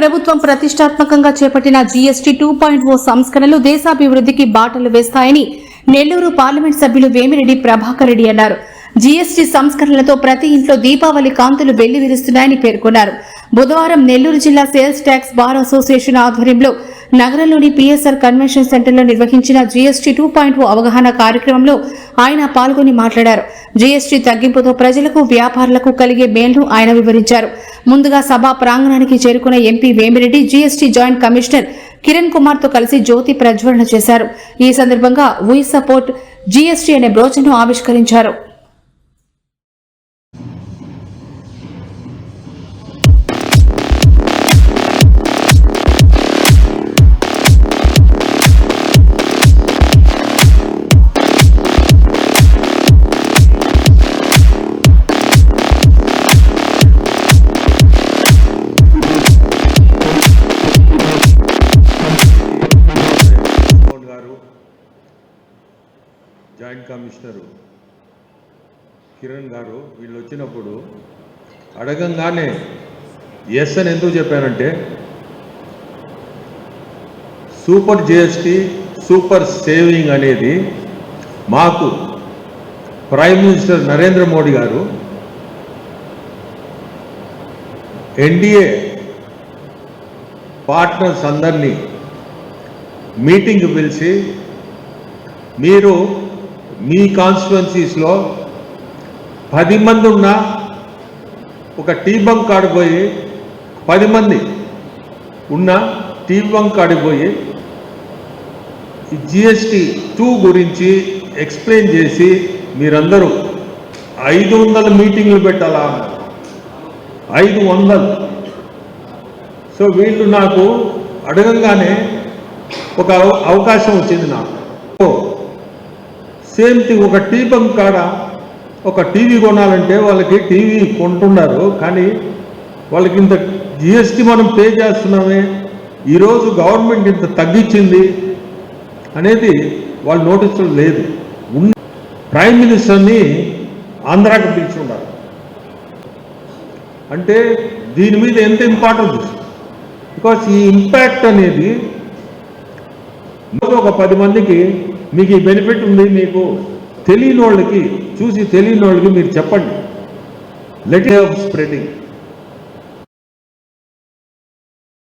ప్రభుత్వం ప్రతిష్టాత్మకంగా చేపట్టిన జీఎస్టీ 2.0 సంస్కరణలు దేశాభివృద్ధికి బాటలు వేస్తాయని నెల్లూరు పార్లమెంట్ సభ్యులు వేమిరెడ్డి ప్రభాకర్ రెడ్డి అన్నారు. జీఎస్టీ సంస్కరణలతో ప్రతి ఇంట్లో దీపావళి కాంతులు వెల్లివిరుస్తున్నాయని పేర్కొన్నారు. బుధవారం నెల్లూరు జిల్లా సేల్స్ ట్యాక్స్ బార్ అసోసియేషన్ ఆధ్వర్యంలో నగరంలోని పిఎస్ఆర్ కన్వెన్షన్ సెంటర్లో నిర్వహించిన జీఎస్టీ 2.0 అవగాహన కార్యక్రమంలో ఆయన పాల్గొని మాట్లాడారు. జీఎస్టీ తగ్గింపుతో ప్రజలకు వ్యాపారులకు కలిగే మేలును ఆయన వివరించారు. ముందుగా సభా ప్రాంగణానికి చేరుకున్న MP Vemireddy GST joint commissioner Kiran Kumar తో కలిసి జ్యోతి ప్రజ్వలన చేశారు. ఈ సందర్భంగా వీ సపోర్ట్ జీఎస్టీ అనే బ్రోచర్ను ఆవిష్కరించారు. జాయింట్ కమిషనరు కిరణ్ గారు వీళ్ళు వచ్చినప్పుడు అడగంగానే ఎస్ అని ఎందుకు చెప్పానంటే, సూపర్ జిఎస్టీ సూపర్ సేవింగ్ అనేది మాకు ప్రైమ్ మినిస్టర్ నరేంద్ర మోడీ గారు ఎన్డీఏ పార్ట్నర్స్ అందరినీ మీటింగ్ పిలిచి, మీరు మీ కాన్స్టిట్యున్సీస్లో 10 మంది ఉన్న ఒక టీ బంక్ కాడిపోయి 10 మంది ఉన్న టీ బంక్ కాడిపోయి ఈ GST 2 గురించి ఎక్స్ప్లెయిన్ చేసి మీరందరూ 500 మీటింగ్లు పెట్టాలా, 500. సో వీళ్ళు నాకు అడగంగానే ఒక అవకాశం వచ్చింది నాకు. సేమ్ థింగ్, ఒక టీ బంక్ కాడ ఒక టీవీ కొనాలంటే వాళ్ళకి టీవీ కొంటున్నారు, కానీ వాళ్ళకి ఇంత జిఎస్టీ మనం పే చేస్తున్నామే, ఈరోజు గవర్నమెంట్ ఇంత తగ్గించింది అనేది వాళ్ళు నోటీసులు లేదు. ప్రైమ్ మినిస్టర్ని ఆంధ్రాకి పిలిచి ఉన్నారు అంటే దీని మీద ఎంత ఇంపార్టెన్స్, బికాస్ ఈ ఇంపాక్ట్ అనేది ఒక 10 మందికి మీకు ఈ బెనిఫిట్ ఉంది, మీకు తెలియని వాళ్ళకి చూసి తెలియని వాళ్ళకి మీరు చెప్పండి. Let off spreading.